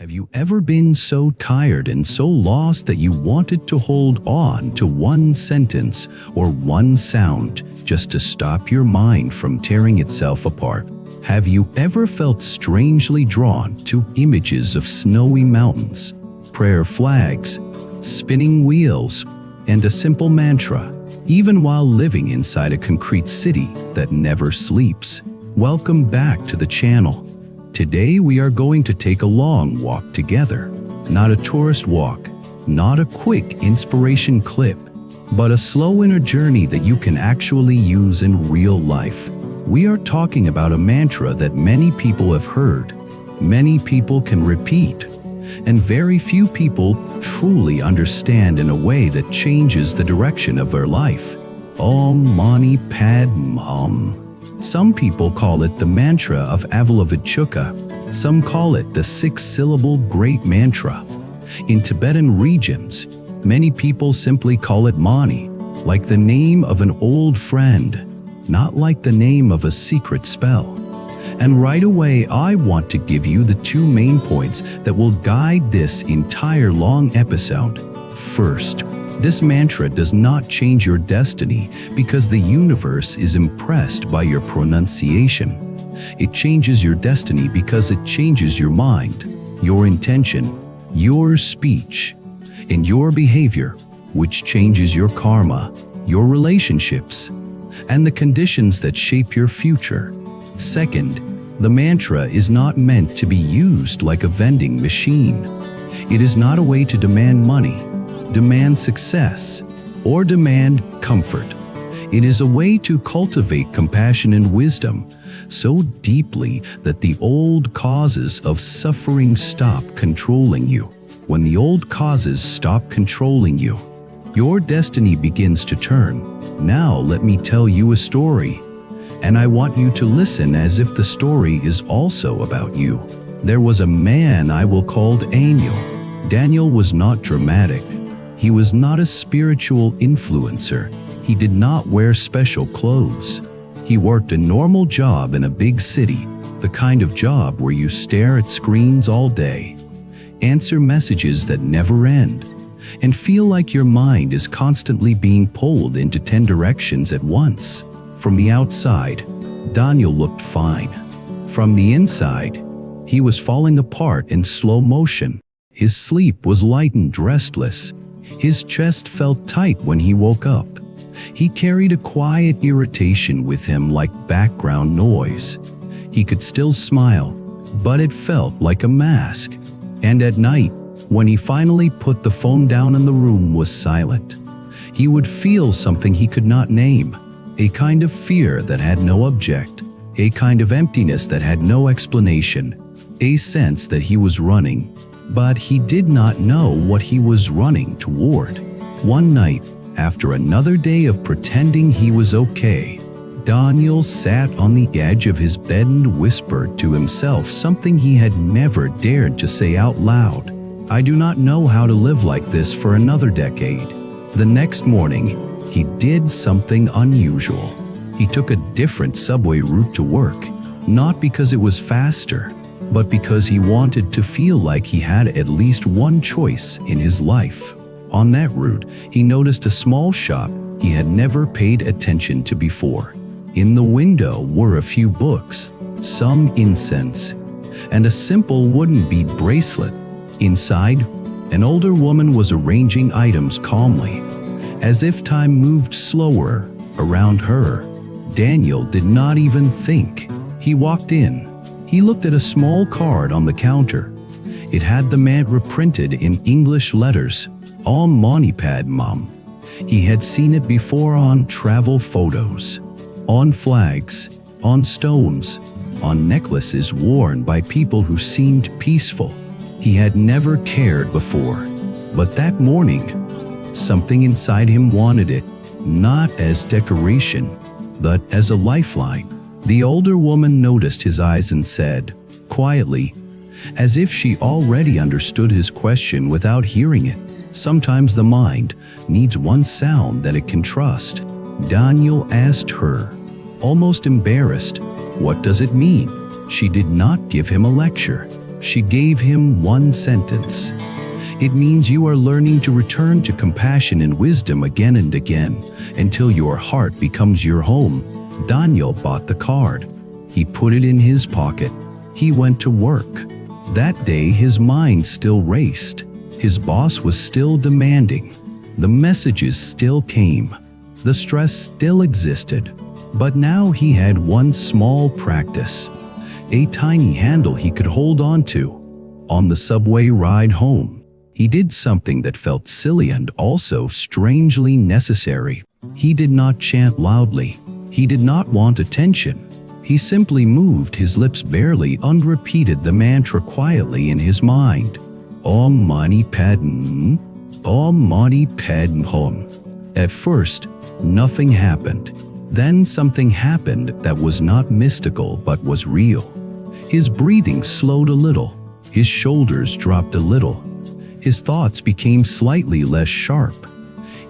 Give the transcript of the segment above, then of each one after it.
Have you ever been so tired and so lost that you wanted to hold on to one sentence or one sound just to stop your mind from tearing itself apart? Have you ever felt strangely drawn to images of snowy mountains, prayer flags, spinning wheels, and a simple mantra, even while living inside a concrete city that never sleeps? Welcome back to the channel. Today we are going to take a long walk together. Not a tourist walk, not a quick inspiration clip, but a slow inner journey that you can actually use in real life. We are talking about a mantra that many people have heard, many people can repeat, and very few people truly understand in a way that changes the direction of their life. Om Mani Padme Hum. Some people call it the mantra of Avalokiteshvara. Some call it the 6-syllable great mantra. In Tibetan regions, many people simply call it Mani, like the name of an old friend, not like the name of a secret spell. And right away, I want to give you the two main points that will guide this entire long episode. First, this mantra does not change your destiny because the universe is impressed by your pronunciation. It changes your destiny because it changes your mind, your intention, your speech, and your behavior, which changes your karma, your relationships, and the conditions that shape your future. Second, the mantra is not meant to be used like a vending machine. It is not a way to demand money, demand success, or demand comfort. It is a way to cultivate compassion and wisdom so deeply that the old causes of suffering stop controlling you. When the old causes stop controlling you, your destiny begins to turn. Now let me tell you a story, and I want you to listen as if the story is also about you. There was a man I will call Daniel. Daniel was not dramatic. He was not a spiritual influencer. He did not wear special clothes. He worked a normal job in a big city, the kind of job where you stare at screens all day, answer messages that never end, and feel like your mind is constantly being pulled into 10 directions at once. From the outside, Daniel looked fine. From the inside, he was falling apart in slow motion. His sleep was light and restless. His chest felt tight when he woke up. He carried a quiet irritation with him like background noise. He could still smile, but it felt like a mask. And at night, when he finally put the phone down and the room was silent, he would feel something he could not name, a kind of fear that had no object, a kind of emptiness that had no explanation, a sense that he was running, but he did not know what he was running toward. One night, after another day of pretending he was okay, Daniel sat on the edge of his bed and whispered to himself something he had never dared to say out loud. I do not know how to live like this for another decade. The next morning, he did something unusual. He took a different subway route to work, not because it was faster, but because he wanted to feel like he had at least one choice in his life. On that route, he noticed a small shop he had never paid attention to before. In the window were a few books, some incense, and a simple wooden bead bracelet. Inside, an older woman was arranging items calmly, as if time moved slower around her. Daniel did not even think. He walked in. He looked at a small card on the counter. It had the mantra printed in English letters, Om Mani Padme. He had seen it before on travel photos, on flags, on stones, on necklaces worn by people who seemed peaceful. He had never cared before, but that morning, something inside him wanted it, not as decoration, but as a lifeline. The older woman noticed his eyes and said, quietly, as if she already understood his question without hearing it, sometimes the mind needs one sound that it can trust. Daniel asked her, almost embarrassed, what does it mean? She did not give him a lecture. She gave him one sentence. It means you are learning to return to compassion and wisdom again and again until your heart becomes your home. Daniel bought the card. He put it in his pocket. He went to work. That day his mind still raced. His boss was still demanding. The messages still came. The stress still existed. But now he had one small practice. A tiny handle he could hold on to. On the subway ride home, he did something that felt silly and also strangely necessary. He did not chant loudly. He did not want attention. He simply moved his lips barely and repeated the mantra quietly in his mind. Om Mani Padme, Om Mani Padme. At first, nothing happened. Then something happened that was not mystical but was real. His breathing slowed a little. His shoulders dropped a little. His thoughts became slightly less sharp.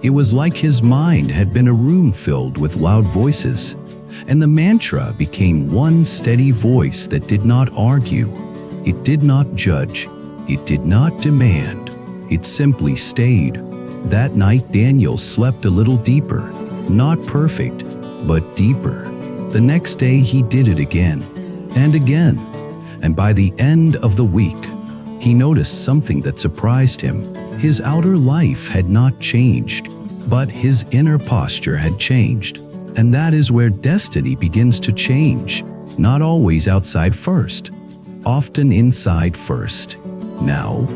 It was like his mind had been a room filled with loud voices, and the mantra became one steady voice that did not argue. It did not judge. It did not demand. It simply stayed. That night Daniel slept a little deeper. Not perfect, but deeper. The next day he did it again and again. And by the end of the week, he noticed something that surprised him. His outer life had not changed, but his inner posture had changed. And that is where destiny begins to change. Not always outside first, often inside first. Now,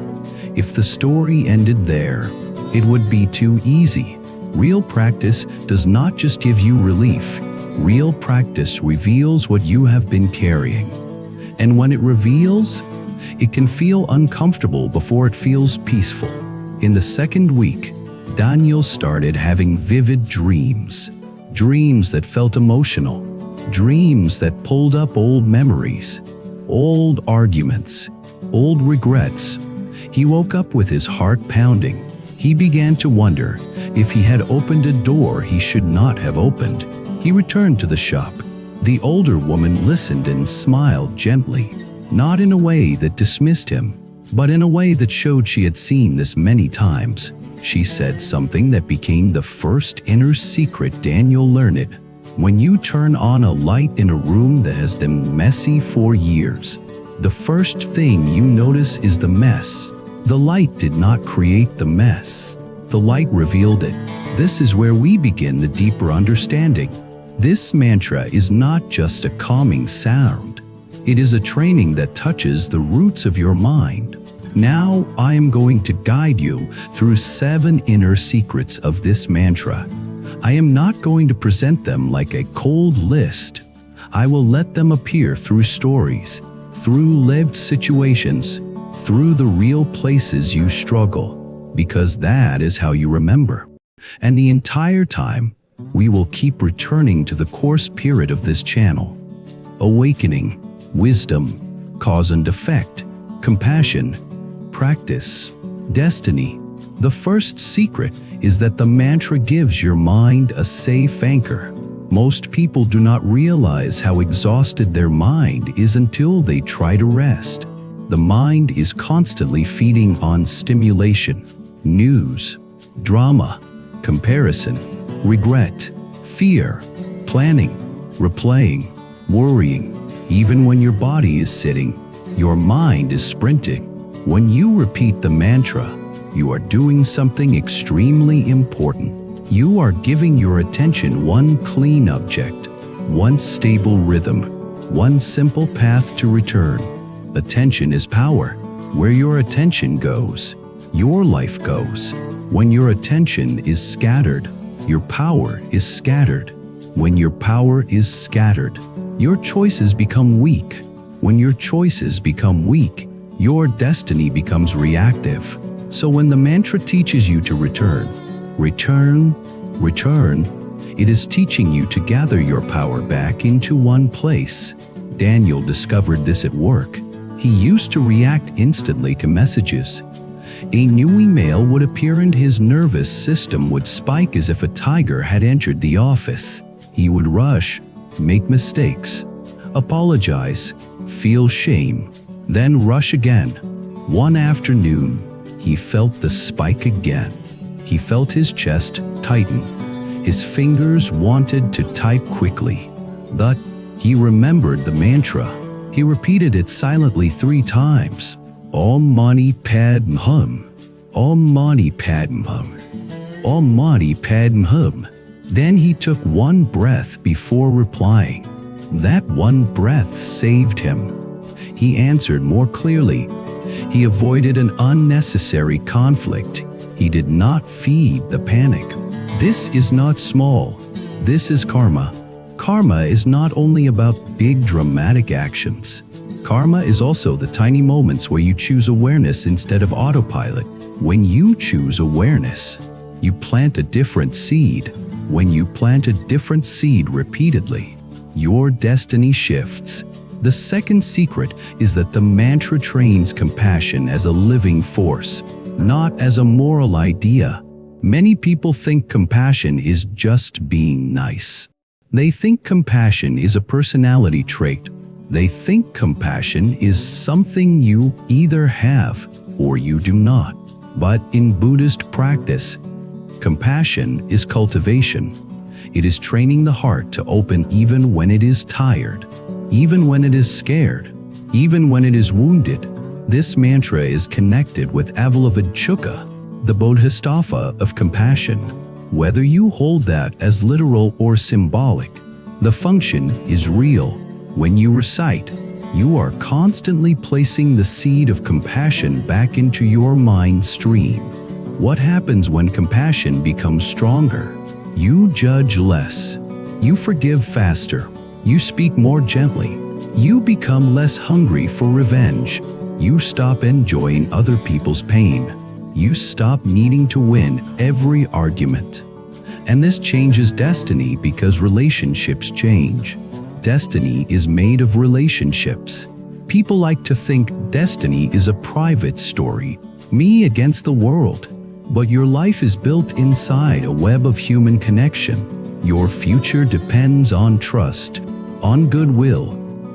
if the story ended there, it would be too easy. Real practice does not just give you relief. Real practice reveals what you have been carrying. And when it reveals, it can feel uncomfortable before it feels peaceful. In the second week, Daniel started having vivid dreams. Dreams that felt emotional. Dreams that pulled up old memories, old arguments, old regrets. He woke up with his heart pounding. He began to wonder if he had opened a door he should not have opened. He returned to the shop. The older woman listened and smiled gently, not in a way that dismissed him, but in a way that showed she had seen this many times. She said something that became the first inner secret Daniel learned. When you turn on a light in a room that has been messy for years, the first thing you notice is the mess. The light did not create the mess. The light revealed it. This is where we begin the deeper understanding. This mantra is not just a calming sound. It is a training that touches the roots of your mind. Now I am going to guide you through 7 inner secrets of this mantra. I am not going to present them like a cold list. I will let them appear through stories, through lived situations, through the real places you struggle, because that is how you remember. And the entire time, we will keep returning to the core spirit of this channel. Awakening, wisdom, cause and effect, compassion, practice, destiny. The first secret is that the mantra gives your mind a safe anchor. Most people do not realize how exhausted their mind is until they try to rest. The mind is constantly feeding on stimulation, news, drama, comparison, regret, fear, planning, replaying, worrying. Even when your body is sitting, your mind is sprinting. When you repeat the mantra, you are doing something extremely important. You are giving your attention one clean object, one stable rhythm, one simple path to return. Attention is power. Where your attention goes, your life goes. When your attention is scattered, your power is scattered. When your power is scattered, your choices become weak. When your choices become weak, your destiny becomes reactive. So when the mantra teaches you to return, it is teaching you to gather your power back into one place. Daniel discovered this at work. He used to react instantly to messages. A new email would appear and his nervous system would spike as if a tiger had entered the office. He would rush, make mistakes, apologize, feel shame. then rush again. One afternoon, he felt the spike again. He felt his chest tighten. His fingers wanted to type quickly. But he remembered the mantra. He repeated it silently 3 times. Om Mani Padme Hum. Om Mani Padme Hum. Om Mani Padme Hum. Then he took one breath before replying. That one breath saved him. He answered more clearly. He avoided an unnecessary conflict. He did not feed the panic. This is not small. This is karma. Karma is not only about big dramatic actions. Karma is also the tiny moments where you choose awareness instead of autopilot. When you choose awareness, you plant a different seed. When you plant a different seed repeatedly, your destiny shifts. The second secret is that the mantra trains compassion as a living force, not as a moral idea. Many people think compassion is just being nice. They think compassion is a personality trait. They think compassion is something you either have or you do not. But in Buddhist practice, compassion is cultivation. It is training the heart to open even when it is tired, even when it is scared, even when it is wounded. This mantra is connected with Avalokiteshvara, the bodhisattva of compassion. Whether you hold that as literal or symbolic, the function is real. When you recite, you are constantly placing the seed of compassion back into your mind stream. What happens when compassion becomes stronger? You judge less. You forgive faster. You speak more gently. You become less hungry for revenge. You stop enjoying other people's pain. You stop needing to win every argument. And this changes destiny because relationships change. Destiny is made of relationships. People like to think destiny is a private story, me against the world. But your life is built inside a web of human connection. Your future depends on trust, on goodwill,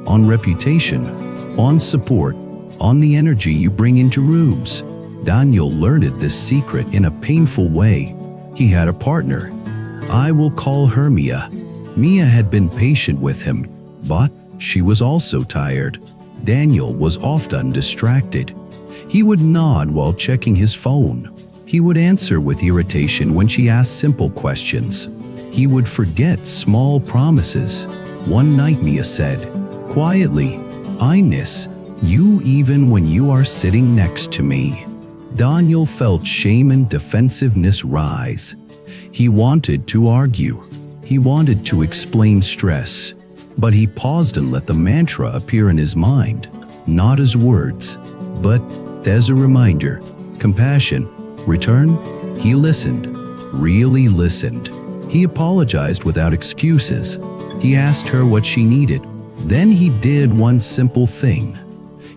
on reputation, on support, on the energy you bring into rooms. Daniel learned this secret in a painful way. He had a partner. I will call her Mia. Mia had been patient with him, but she was also tired. Daniel was often distracted. He would nod while checking his phone. He would answer with irritation when she asked simple questions. He would forget small promises. One night Mia said, quietly, I miss you even when you are sitting next to me. Daniel felt shame and defensiveness rise. He wanted to argue. He wanted to explain stress. But he paused and let the mantra appear in his mind, not as words, but as a reminder. Compassion. Return. He listened. Really listened. He apologized without excuses. He asked her what she needed. Then he did one simple thing.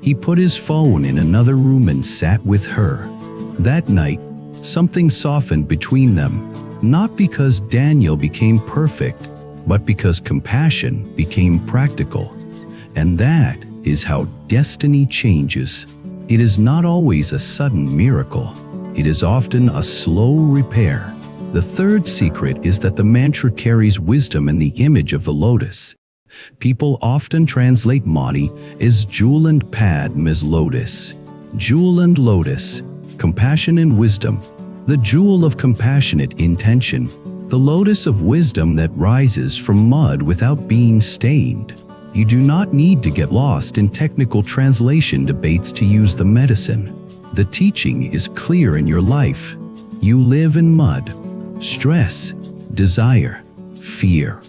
He put his phone in another room and sat with her. That night, something softened between them, not because Daniel became perfect, but because compassion became practical. And that is how destiny changes. It is not always a sudden miracle. It is often a slow repair. The third secret is that the mantra carries wisdom in the image of the lotus. People often translate Mani as jewel and Padme as lotus. Jewel and lotus, compassion and wisdom. The jewel of compassionate intention, the lotus of wisdom that rises from mud without being stained. You do not need to get lost in technical translation debates to use the medicine. The teaching is clear in your life. You live in mud. Stress, desire, fear,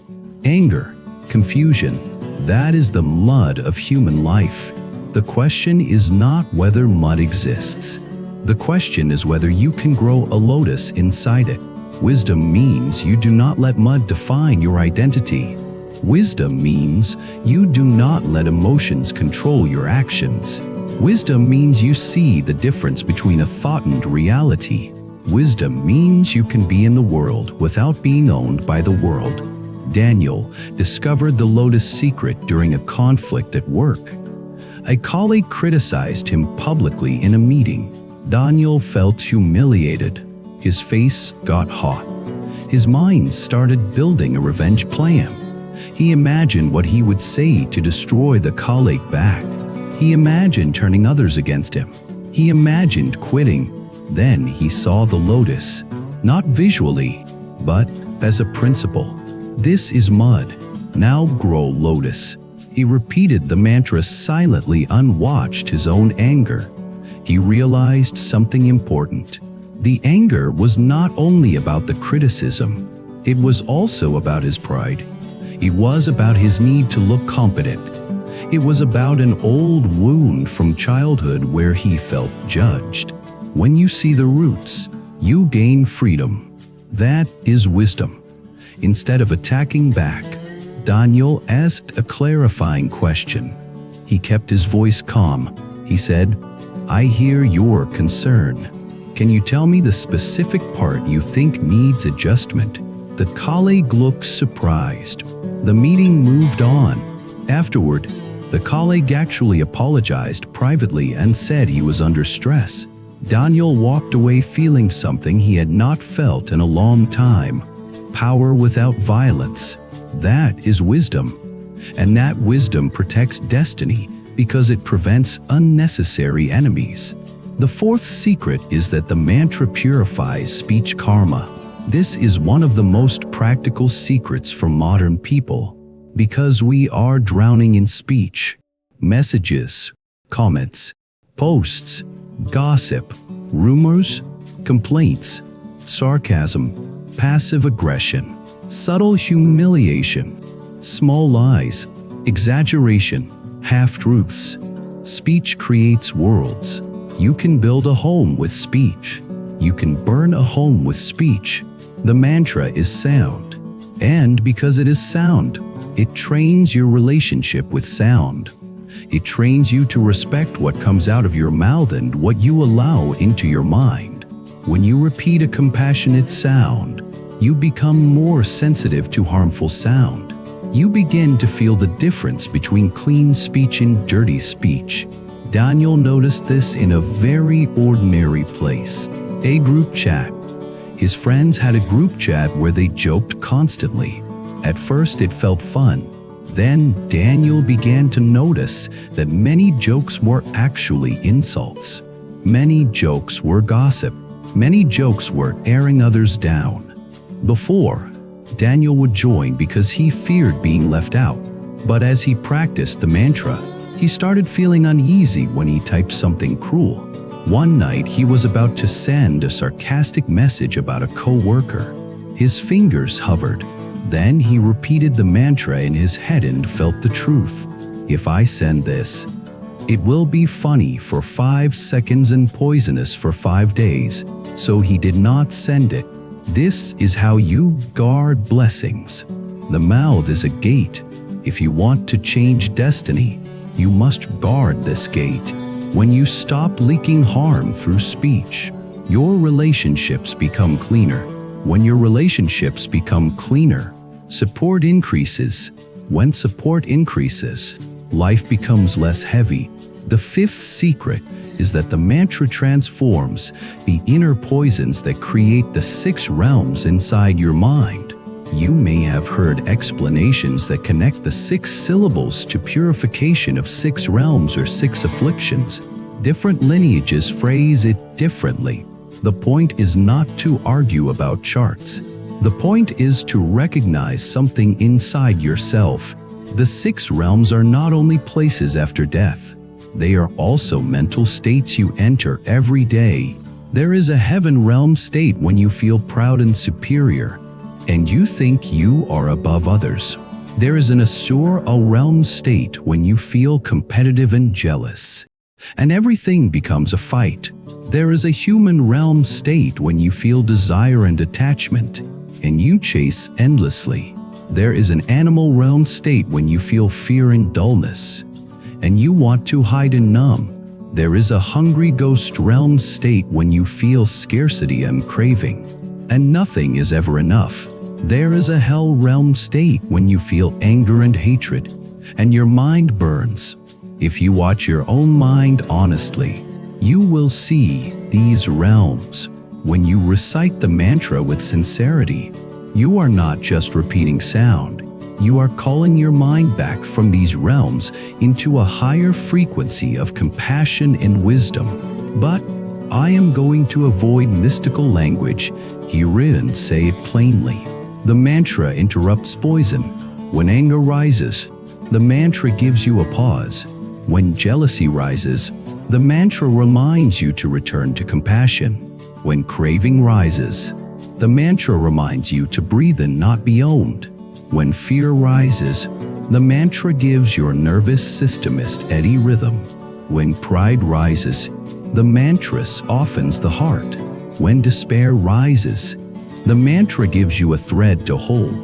anger, confusion. That is the mud of human life. The question is not whether mud exists. The question is whether you can grow a lotus inside it. Wisdom means you do not let mud define your identity. Wisdom means you do not let emotions control your actions. Wisdom means you see the difference between a thought and reality. Wisdom means you can be in the world without being owned by the world. Daniel discovered the lotus secret during a conflict at work. A colleague criticized him publicly in a meeting. Daniel felt humiliated. His face got hot. His mind started building a revenge plan. He imagined what he would say to destroy the colleague back. He imagined turning others against him. He imagined quitting. Then he saw the lotus, not visually, but as a principle. This is mud. Now grow lotus. He repeated the mantra silently, unwatched his own anger. He realized something important. The anger was not only about the criticism, it was also about his pride. It was about his need to look competent. It was about an old wound from childhood where he felt judged. When you see the roots, you gain freedom. That is wisdom. Instead of attacking back, Daniel asked a clarifying question. He kept his voice calm. He said, "I hear your concern. Can you tell me the specific part you think needs adjustment?" The colleague looked surprised. The meeting moved on. Afterward, the colleague actually apologized privately and said he was under stress. Daniel walked away feeling something he had not felt in a long time. Power without violence. That is wisdom. And that wisdom protects destiny because it prevents unnecessary enemies. The fourth secret is that the mantra purifies speech karma. This is one of the most practical secrets for modern people, because we are drowning in speech. Messages, comments, posts, gossip, rumors, complaints, sarcasm, passive aggression, subtle humiliation, small lies, exaggeration, half-truths. Speech creates worlds. You can build a home with speech. You can burn a home with speech. The mantra is sound. And because it is sound, it trains your relationship with sound. It trains you to respect what comes out of your mouth and what you allow into your mind. When you repeat a compassionate sound, you become more sensitive to harmful sound. You begin to feel the difference between clean speech and dirty speech. Daniel noticed this in a very ordinary place, a group chat. His friends had a group chat where they joked constantly. At first it felt fun. Then Daniel began to notice that many jokes were actually insults. Many jokes were gossip. Many jokes were airing others down. Before, Daniel would join because he feared being left out. But as he practiced the mantra, he started feeling uneasy when he typed something cruel. One night, he was about to send a sarcastic message about a co-worker. His fingers hovered. Then he repeated the mantra in his head and felt the truth. If I send this, it will be funny for 5 seconds and poisonous for 5 days. So he did not send it. This is how you guard blessings. The mouth is a gate. If you want to change destiny, you must guard this gate. When you stop leaking harm through speech, your relationships become cleaner. When your relationships become cleaner, support increases. When support increases, life becomes less heavy. The fifth secret is that the mantra transforms the inner poisons that create the 6 realms inside your mind. You may have heard explanations that connect the 6 syllables to purification of 6 realms or 6 afflictions. Different lineages phrase it differently. The point is not to argue about charts. The point is to recognize something inside yourself. The 6 realms are not only places after death. They are also mental states you enter every day. There is a heaven realm state when you feel proud and superior, and you think you are above others. There is an asura realm state when you feel competitive and jealous, and everything becomes a fight. There is a human realm state when you feel desire and attachment, and you chase endlessly. There is an animal realm state when you feel fear and dullness, and you want to hide and numb. There is a hungry ghost realm state when you feel scarcity and craving, and nothing is ever enough. There is a hell realm state when you feel anger and hatred, and your mind burns. If you watch your own mind honestly, you will see these realms. When you recite the mantra with sincerity, you are not just repeating sound. You are calling your mind back from these realms into a higher frequency of compassion and wisdom. But I am going to avoid mystical language here and say it plainly. The mantra interrupts poison. When anger rises, the mantra gives you a pause. When jealousy rises, the mantra reminds you to return to compassion. When craving rises, the mantra reminds you to breathe and not be owned. When fear rises, the mantra gives your nervous system a steady rhythm. When pride rises, the mantra softens the heart. When despair rises, the mantra gives you a thread to hold.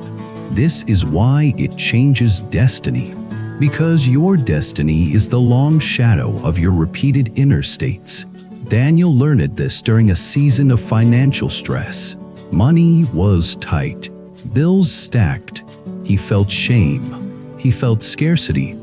This is why it changes destiny. Because your destiny is the long shadow of your repeated inner states. Daniel learned this during a season of financial stress. Money was tight, bills stacked. He felt shame. He felt scarcity.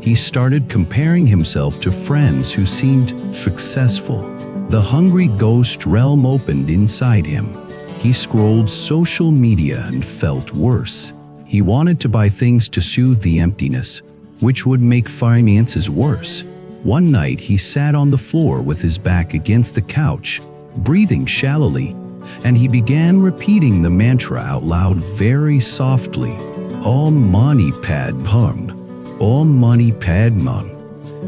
He started comparing himself to friends who seemed successful. The hungry ghost realm opened inside him. He scrolled social media and felt worse. He wanted to buy things to soothe the emptiness, which would make finances worse. One night he sat on the floor with his back against the couch, breathing shallowly, and he began repeating the mantra out loud very softly. Om Mani Padme, Om Mani Padme.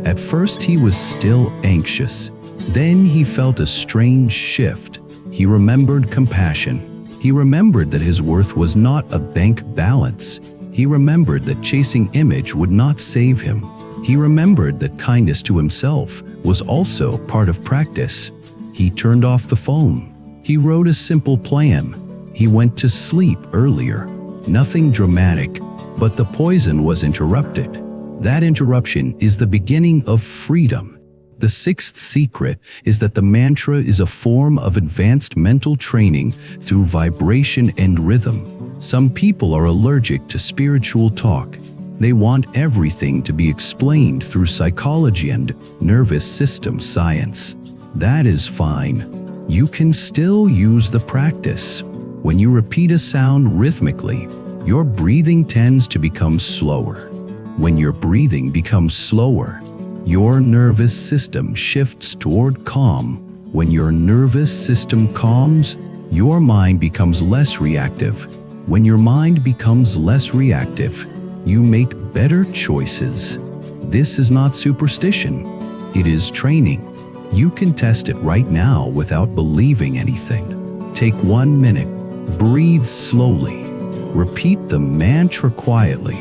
At first he was still anxious. Then he felt a strange shift. He remembered compassion. He remembered that his worth was not a bank balance. He remembered that chasing image would not save him. He remembered that kindness to himself was also part of practice. He turned off the phone. He wrote a simple plan. He went to sleep earlier. Nothing dramatic, but the poison was interrupted. That interruption is the beginning of freedom. The sixth secret is that the mantra is a form of advanced mental training through vibration and rhythm. Some people are allergic to spiritual talk. They want everything to be explained through psychology and nervous system science. That is fine. You can still use the practice. When you repeat a sound rhythmically, your breathing tends to become slower. When your breathing becomes slower, your nervous system shifts toward calm. When your nervous system calms, your mind becomes less reactive. When your mind becomes less reactive, you make better choices. This is not superstition. It is training. You can test it right now without believing anything. Take 1 minute. Breathe slowly. Repeat the mantra quietly.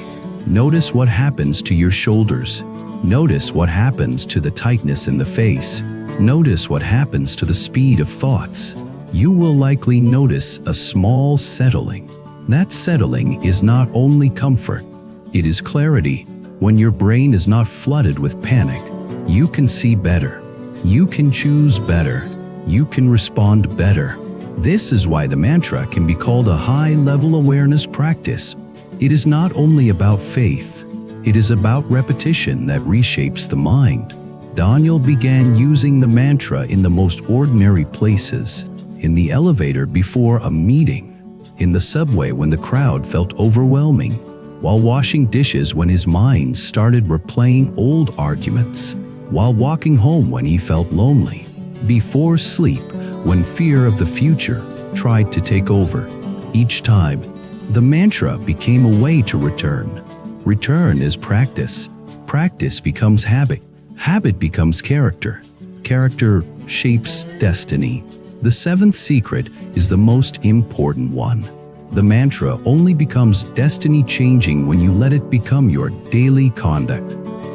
Notice what happens to your shoulders. Notice what happens to the tightness in the face. Notice what happens to the speed of thoughts. You will likely notice a small settling. That settling is not only comfort, it is clarity. When your brain is not flooded with panic, you can see better. You can choose better. You can respond better. This is why the mantra can be called a high-level awareness practice. It is not only about faith, it is about repetition that reshapes the mind. Daniel began using the mantra in the most ordinary places, in the elevator before a meeting, in the subway when the crowd felt overwhelming, while washing dishes when his mind started replaying old arguments, while walking home when he felt lonely, before sleep when fear of the future tried to take over. Each time, the mantra became a way to return. Return is practice. Practice becomes habit. Habit becomes character. Character shapes destiny. The seventh secret is the most important one. The mantra only becomes destiny-changing when you let it become your daily conduct.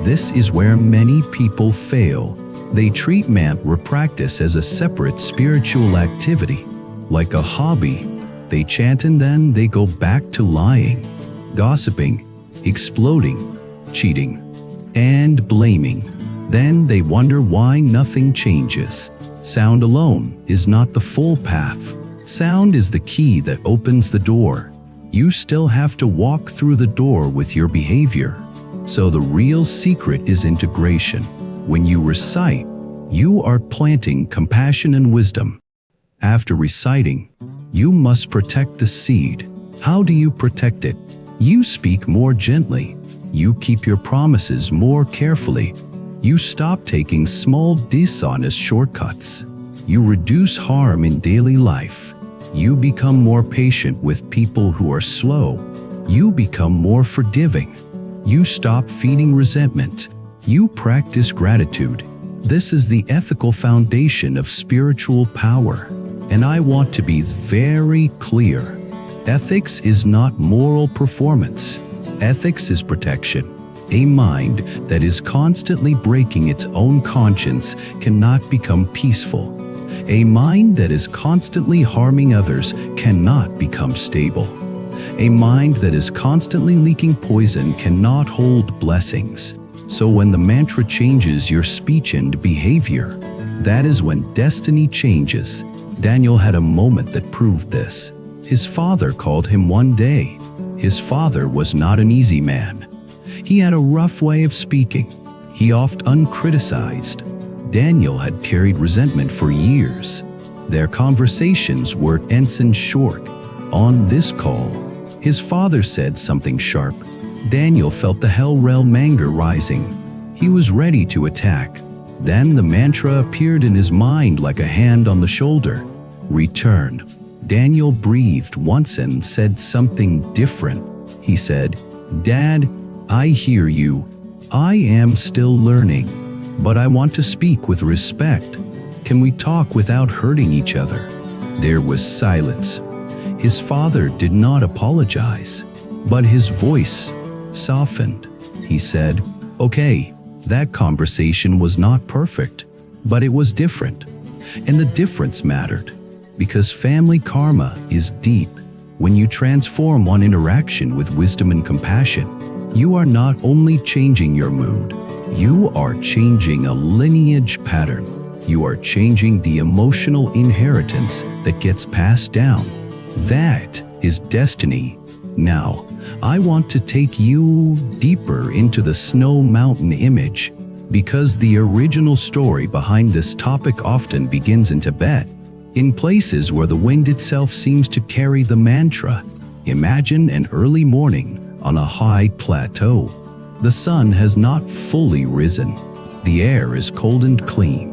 This is where many people fail. They treat mantra practice as a separate spiritual activity, like a hobby. They chant and then they go back to lying, gossiping, exploding, cheating, and blaming. Then they wonder why nothing changes. Sound alone is not the full path. Sound is the key that opens the door. You still have to walk through the door with your behavior. So the real secret is integration. When you recite, you are planting compassion and wisdom. After reciting, you must protect the seed. How do you protect it? You speak more gently. You keep your promises more carefully. You stop taking small dishonest shortcuts. You reduce harm in daily life. You become more patient with people who are slow. You become more forgiving. You stop feeding resentment. You practice gratitude. This is the ethical foundation of spiritual power. And I want to be very clear. Ethics is not moral performance. Ethics is protection. A mind that is constantly breaking its own conscience cannot become peaceful. A mind that is constantly harming others cannot become stable. A mind that is constantly leaking poison cannot hold blessings. So when the mantra changes your speech and behavior, that is when destiny changes. Daniel had a moment that proved this. His father called him one day. His father was not an easy man. He had a rough way of speaking. He oft uncriticized. Daniel had carried resentment for years. Their conversations were tense and short. On this call, his father said something sharp. Daniel felt the hell realm anger rising. He was ready to attack. Then the mantra appeared in his mind like a hand on the shoulder. Return. Daniel breathed once and said something different. He said, "Dad, I hear you. I am still learning, but I want to speak with respect. Can we talk without hurting each other?" There was silence. His father did not apologize, but his voice softened. He said, "Okay, that conversation was not perfect, but it was different." And the difference mattered, because family karma is deep. When you transform one interaction with wisdom and compassion, you are not only changing your mood, you are changing a lineage pattern. You are changing the emotional inheritance that gets passed down. That is destiny. Now, I want to take you deeper into the snow mountain image, because the original story behind this topic often begins in Tibet, in places where the wind itself seems to carry the mantra. Imagine an early morning on a high plateau. The sun has not fully risen. The air is cold and clean.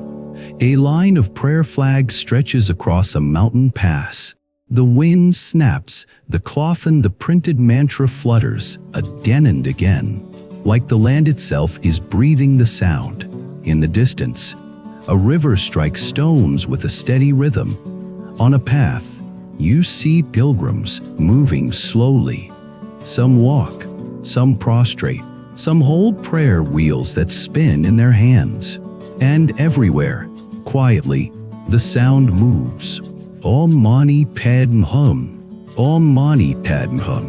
A line of prayer flags stretches across a mountain pass. The wind snaps, the cloth and the printed mantra flutters, again and again, like the land itself is breathing the sound. In the distance, a river strikes stones with a steady rhythm. On a path, you see pilgrims moving slowly. Some walk, some prostrate, some hold prayer wheels that spin in their hands. And everywhere, quietly, the sound moves. Om Mani Padme Hum. Om Mani Padme Hum.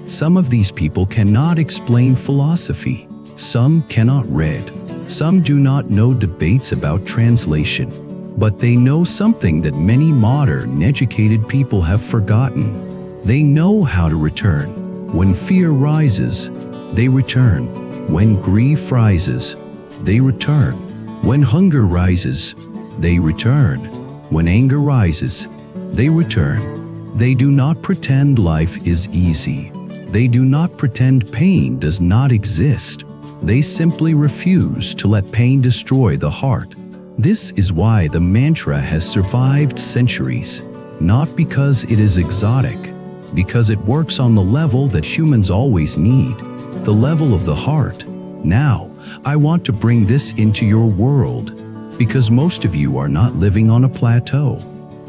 Some of these people cannot explain philosophy. Some cannot read. Some do not know debates about translation. But they know something that many modern, educated people have forgotten. They know how to return. When fear rises, they return. When grief rises, they return. When hunger rises, they return. When anger rises, they return. They do not pretend life is easy. They do not pretend pain does not exist. They simply refuse to let pain destroy the heart. This is why the mantra has survived centuries, not because it is exotic, because it works on the level that humans always need, the level of the heart. Now, I want to bring this into your world, because most of you are not living on a plateau.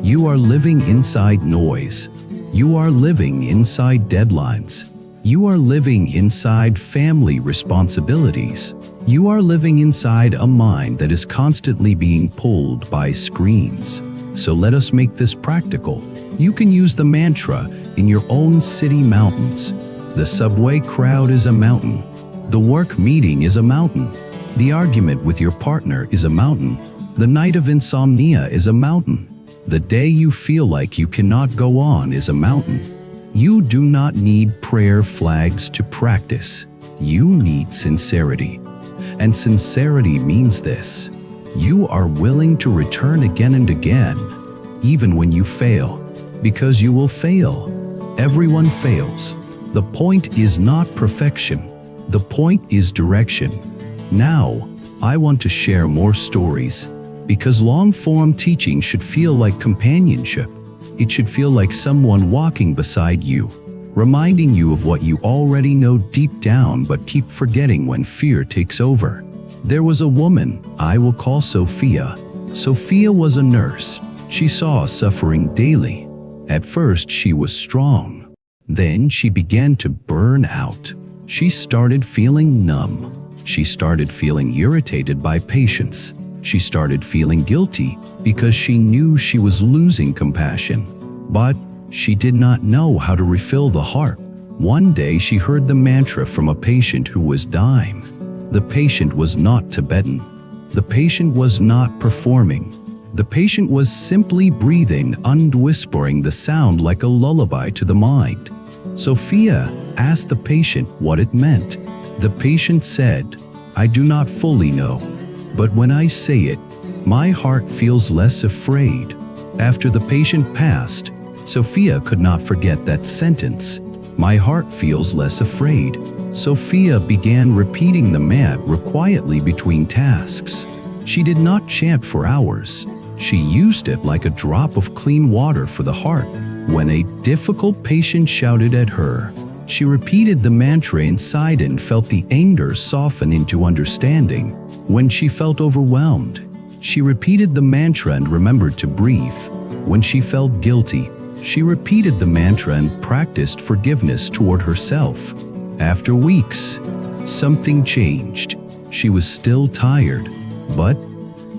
You are living inside noise. You are living inside deadlines. You are living inside family responsibilities. You are living inside a mind that is constantly being pulled by screens. So let us make this practical. You can use the mantra in your own city mountains. The subway crowd is a mountain. The work meeting is a mountain. The argument with your partner is a mountain. The night of insomnia is a mountain. The day you feel like you cannot go on is a mountain. You do not need prayer flags to practice. You need sincerity. And sincerity means this: you are willing to return again and again, even when you fail, because you will fail. Everyone fails. The point is not perfection. The point is direction. Now, I want to share more stories, because long-form teaching should feel like companionship. It should feel like someone walking beside you, reminding you of what you already know deep down but keep forgetting when fear takes over. There was a woman I will call Sophia. Sophia was a nurse. She saw suffering daily. At first, she was strong. Then she began to burn out. She started feeling numb. She started feeling irritated by patients. She started feeling guilty because she knew she was losing compassion. But she did not know how to refill the heart. One day she heard the mantra from a patient who was dying. The patient was not Tibetan. The patient was not performing. The patient was simply breathing and whispering the sound like a lullaby to the mind. Sophia asked the patient what it meant. The patient said, "I do not fully know, but when I say it, my heart feels less afraid." After the patient passed, Sophia could not forget that sentence. "My heart feels less afraid." Sophia began repeating the mantra quietly between tasks. She did not chant for hours. She used it like a drop of clean water for the heart. When a difficult patient shouted at her, she repeated the mantra inside and felt the anger soften into understanding. When she felt overwhelmed, she repeated the mantra and remembered to breathe. When she felt guilty, she repeated the mantra and practiced forgiveness toward herself. After weeks, something changed. She was still tired, but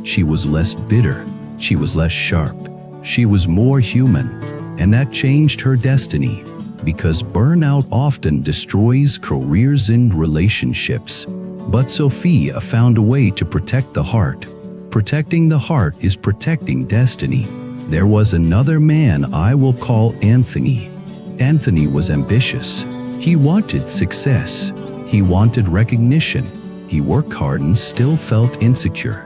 she was less bitter. She was less sharp. She was more human. And that changed her destiny, because burnout often destroys careers and relationships. But Sophia found a way to protect the heart. Protecting the heart is protecting destiny. There was another man I will call Anthony. Anthony was ambitious. He wanted success. He wanted recognition. He worked hard and still felt insecure.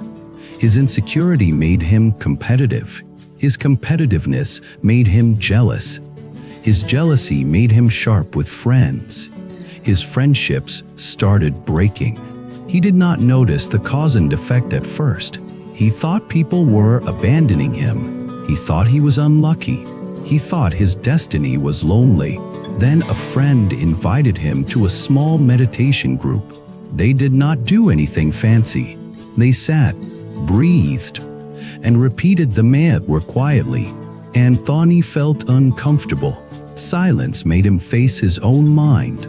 His insecurity made him competitive. His competitiveness made him jealous. His jealousy made him sharp with friends. His friendships started breaking. He did not notice the cause and effect at first. He thought people were abandoning him. He thought he was unlucky. He thought his destiny was lonely. Then a friend invited him to a small meditation group. They did not do anything fancy. They sat, breathed, and repeated the mantra quietly. Anthony felt uncomfortable. Silence made him face his own mind.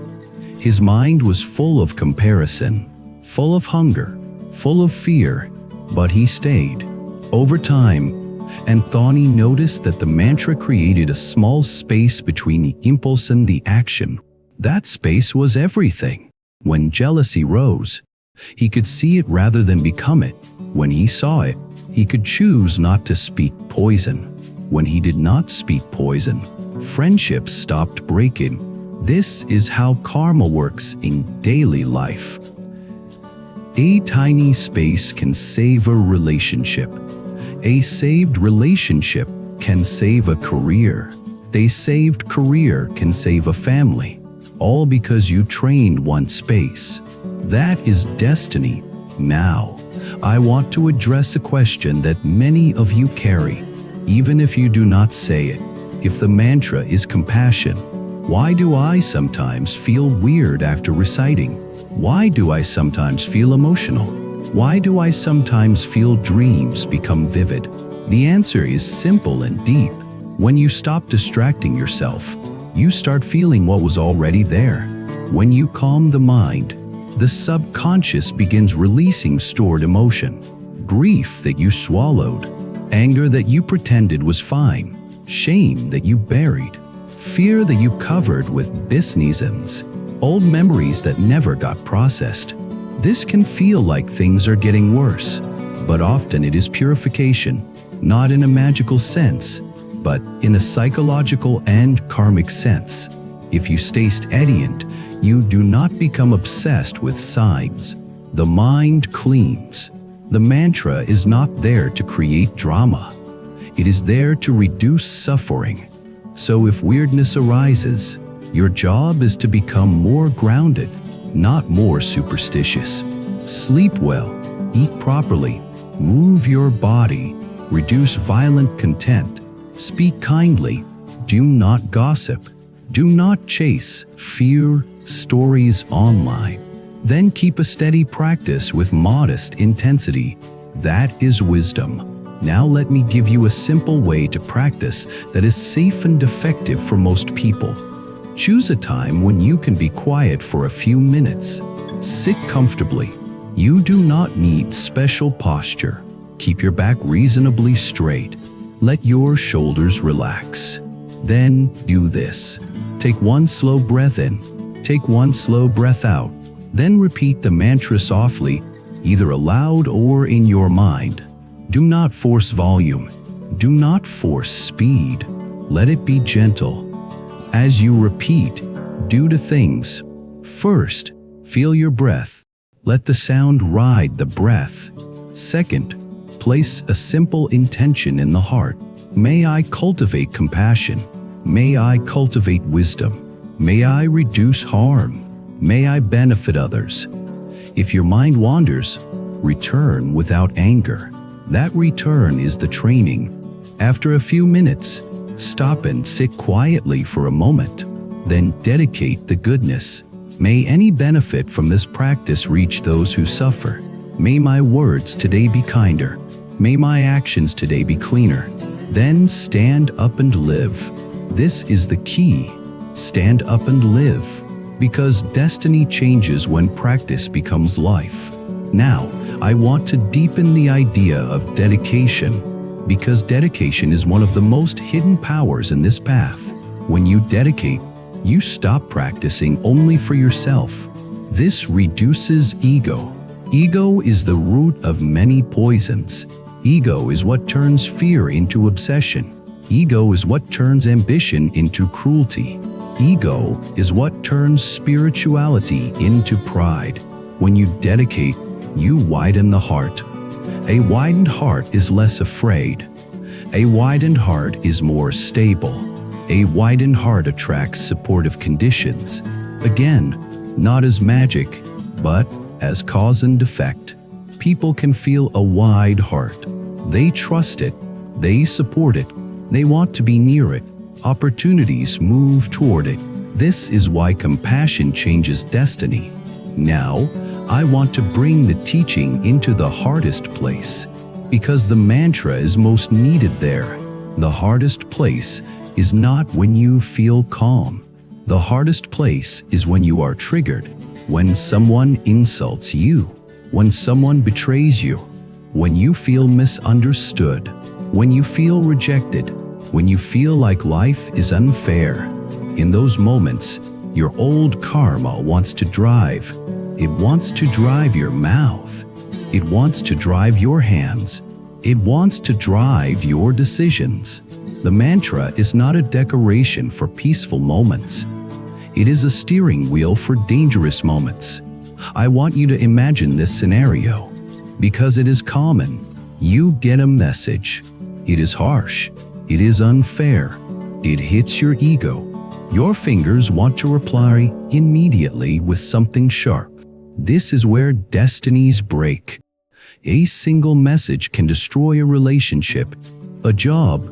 His mind was full of comparison, full of hunger, full of fear, but he stayed. Over time, Anthony noticed that the mantra created a small space between the impulse and the action. That space was everything. When jealousy rose, he could see it rather than become it. When he saw it, he could choose not to speak poison. When he did not speak poison, friendships stopped breaking. This is how karma works in daily life. A tiny space can save a relationship. A saved relationship can save a career. A saved career can save a family. All because you trained one space. That is destiny. Now, I want to address a question that many of you carry, even if you do not say it. If the mantra is compassion, why do I sometimes feel weird after reciting? Why do I sometimes feel emotional? Why do I sometimes feel dreams become vivid? The answer is simple and deep. When you stop distracting yourself, you start feeling what was already there. When you calm the mind, the subconscious begins releasing stored emotion. Grief that you swallowed, anger that you pretended was fine, shame that you buried, fear that you covered with businessins, old memories that never got processed. This can feel like things are getting worse, but often it is purification, not in a magical sense, but in a psychological and karmic sense. If you stay steady, you do not become obsessed with signs. The mind cleans. The mantra is not there to create drama. It is there to reduce suffering. So if weirdness arises, your job is to become more grounded, not more superstitious. Sleep well, eat properly, move your body, reduce violent content, speak kindly, do not gossip, do not chase fear stories online. Then keep a steady practice with modest intensity. That is wisdom. Now let me give you a simple way to practice that is safe and effective for most people. Choose a time when you can be quiet for a few minutes. Sit comfortably. You do not need special posture. Keep your back reasonably straight. Let your shoulders relax. Then do this. Take one slow breath in. Take one slow breath out. Then repeat the mantra softly, either aloud or in your mind. Do not force volume. Do not force speed. Let it be gentle. As you repeat, do the things. First, feel your breath. Let the sound ride the breath. Second, place a simple intention in the heart. May I cultivate compassion. May I cultivate wisdom. May I reduce harm. May I benefit others. If your mind wanders, return without anger. That return is the training. After a few minutes, stop and sit quietly for a moment. Then dedicate the goodness. May any benefit from this practice reach those who suffer. May my words today be kinder. May my actions today be cleaner. Then stand up and live. This is the key. Stand up and live. Because destiny changes when practice becomes life. Now, I want to deepen the idea of dedication, because dedication is one of the most hidden powers in this path. When you dedicate, you stop practicing only for yourself. This reduces ego. Ego is the root of many poisons. Ego is what turns fear into obsession. Ego is what turns ambition into cruelty. Ego is what turns spirituality into pride. When you dedicate, you widen the heart. A widened heart is less afraid. A widened heart is more stable. A widened heart attracts supportive conditions. Again, not as magic, but as cause and effect. People can feel a wide heart. They trust it. They support it. They want to be near it. Opportunities move toward it. This is why compassion changes destiny. Now, I want to bring the teaching into the hardest place, because the mantra is most needed there. The hardest place is not when you feel calm. The hardest place is when you are triggered, when someone insults you, when someone betrays you, when you feel misunderstood, when you feel rejected, when you feel like life is unfair. In those moments, your old karma wants to drive. It wants to drive your mouth. It wants to drive your hands. It wants to drive your decisions. The mantra is not a decoration for peaceful moments. It is a steering wheel for dangerous moments. I want you to imagine this scenario, because it is common. You get a message. It is harsh. It is unfair. It hits your ego. Your fingers want to reply immediately with something sharp. This is where destinies break. A single message can destroy a relationship, a job,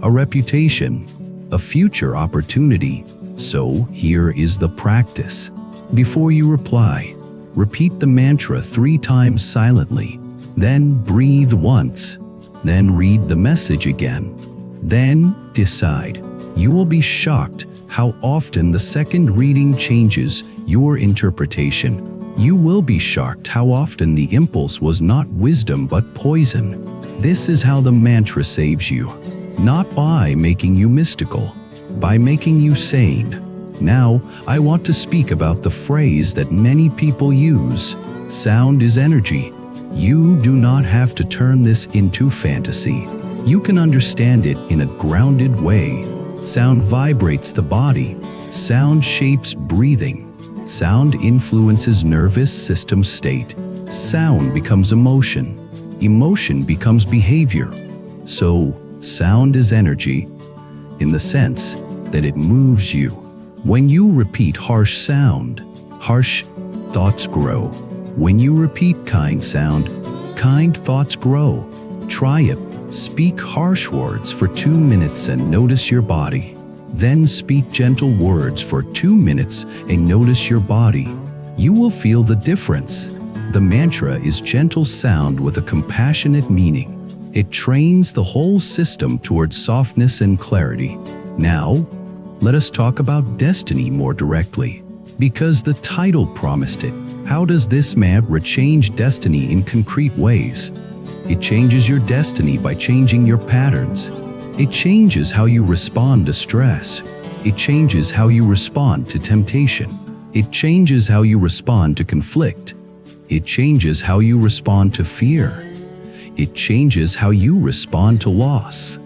a reputation, a future opportunity. So here is the practice. Before you reply, repeat the mantra 3 times silently. Then breathe once. Then read the message again. Then decide. You will be shocked how often the second reading changes your interpretation. You will be shocked how often the impulse was not wisdom but poison. This is how the mantra saves you. Not by making you mystical, by making you sane. Now, I want to speak about the phrase that many people use. Sound is energy. You do not have to turn this into fantasy. You can understand it in a grounded way. Sound vibrates the body. Sound shapes breathing. Sound influences nervous system state. Sound becomes emotion. Emotion becomes behavior. So, sound is energy in the sense that it moves you. When you repeat harsh sound, harsh thoughts grow. When you repeat kind sound, kind thoughts grow. Try it. Speak harsh words for 2 minutes and notice your body. Then speak gentle words for 2 minutes and notice your body. You will feel the difference. The mantra is gentle sound with a compassionate meaning. It trains the whole system towards softness and clarity. Now, let us talk about destiny more directly. Because the title promised it. How does this mantra change destiny in concrete ways? It changes your destiny by changing your patterns. It changes how you respond to stress. It changes how you respond to temptation. It changes how you respond to conflict. It changes how you respond to fear. It changes how you respond to loss.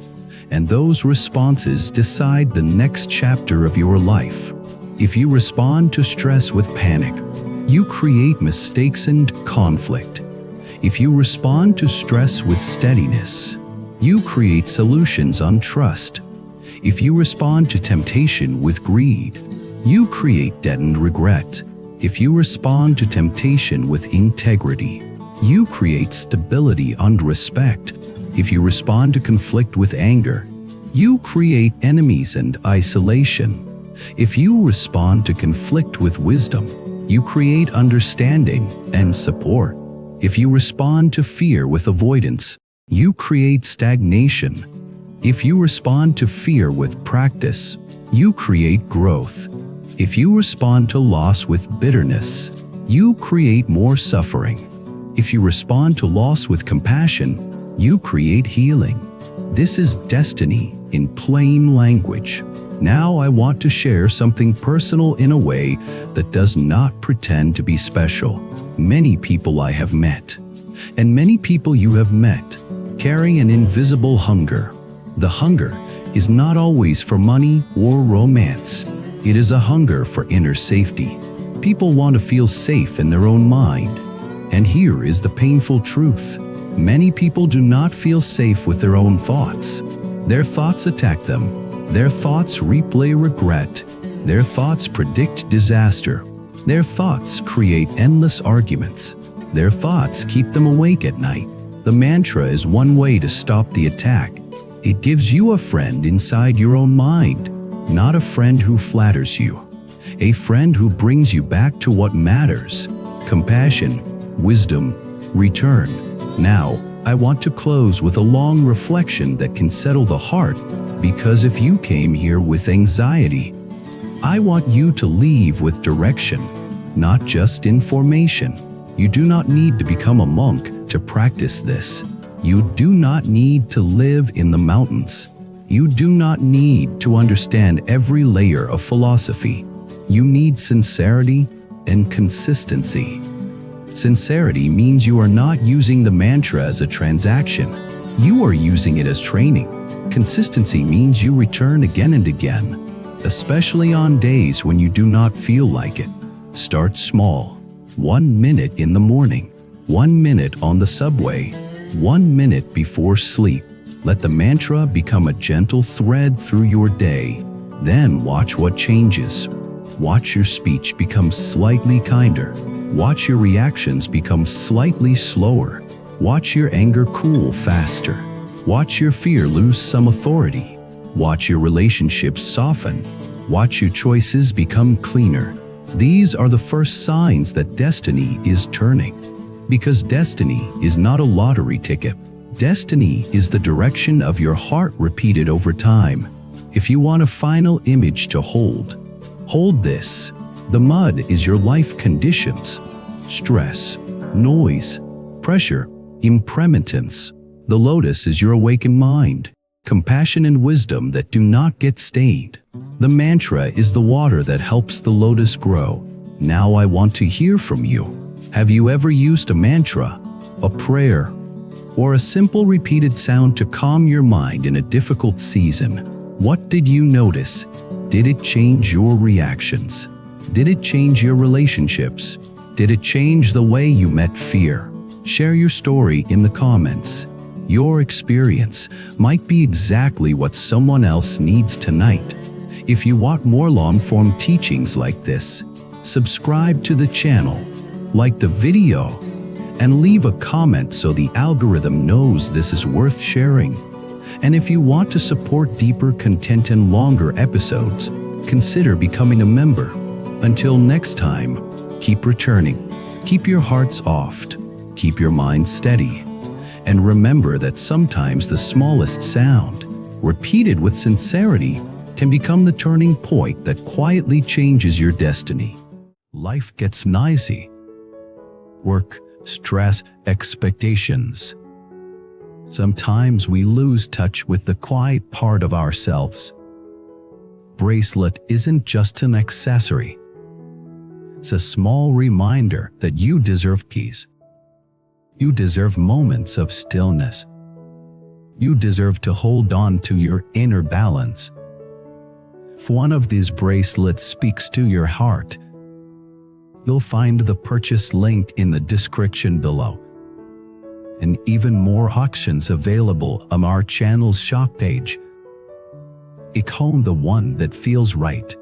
And those responses decide the next chapter of your life. If you respond to stress with panic, you create mistakes and conflict. If you respond to stress with steadiness, you create solutions on trust. If you respond to temptation with greed, you create deadened regret. If you respond to temptation with integrity, you create stability and respect. If you respond to conflict with anger, you create enemies and isolation. If you respond to conflict with wisdom, you create understanding and support. If you respond to fear with avoidance, you create stagnation. If you respond to fear with practice, you create growth. If you respond to loss with bitterness, you create more suffering. If you respond to loss with compassion, you create healing. This is destiny in plain language. Now I want to share something personal in a way that does not pretend to be special. Many people I have met, and many people you have met, carry an invisible hunger. The hunger is not always for money or romance. It is a hunger for inner safety. People want to feel safe in their own mind. And here is the painful truth. Many people do not feel safe with their own thoughts. Their thoughts attack them. Their thoughts replay regret. Their thoughts predict disaster. Their thoughts create endless arguments. Their thoughts keep them awake at night. The mantra is one way to stop the attack. It gives you a friend inside your own mind, not a friend who flatters you. A friend who brings you back to what matters: compassion, wisdom, return. Now, I want to close with a long reflection that can settle the heart, because if you came here with anxiety, I want you to leave with direction, not just information. You do not need to become a monk to practice this. You do not need to live in the mountains. You do not need to understand every layer of philosophy. You need sincerity and consistency. Sincerity means you are not using the mantra as a transaction. You are using it as training. Consistency means you return again and again, especially on days when you do not feel like it. Start small. 1 minute in the morning, 1 minute on the subway, 1 minute before sleep. Let the mantra become a gentle thread through your day. Then watch what changes. Watch your speech become slightly kinder. Watch your reactions become slightly slower. Watch your anger cool faster. Watch your fear lose some authority. Watch your relationships soften. Watch your choices become cleaner. These are the first signs that destiny is turning. Because destiny is not a lottery ticket. Destiny is the direction of your heart repeated over time. If you want a final image to hold this. The mud is your life conditions. Stress, noise, pressure, impermanence. The lotus is your awakened mind. Compassion and wisdom that do not get stained. The mantra is the water that helps the lotus grow. Now I want to hear from you. Have you ever used a mantra, a prayer, or a simple repeated sound to calm your mind in a difficult season? What did you notice? Did it change your reactions? Did it change your relationships? Did it change the way you met fear? Share your story in the comments. Your experience might be exactly what someone else needs tonight. If you want more long-form teachings like this, subscribe to the channel, like the video, and leave a comment so the algorithm knows this is worth sharing. And if you want to support deeper content and longer episodes, consider becoming a member. Until next time, keep returning, keep your hearts soft, keep your mind steady, and remember that sometimes the smallest sound, repeated with sincerity, can become the turning point that quietly changes your destiny. Life gets noisy. Work, stress, expectations. Sometimes we lose touch with the quiet part of ourselves. Bracelet isn't just an accessory. It's a small reminder that you deserve peace. You deserve moments of stillness. You deserve to hold on to your inner balance. If one of these bracelets speaks to your heart, you'll find the purchase link in the description below. And even more auctions available on our channel's shop page. Pick home the one that feels right.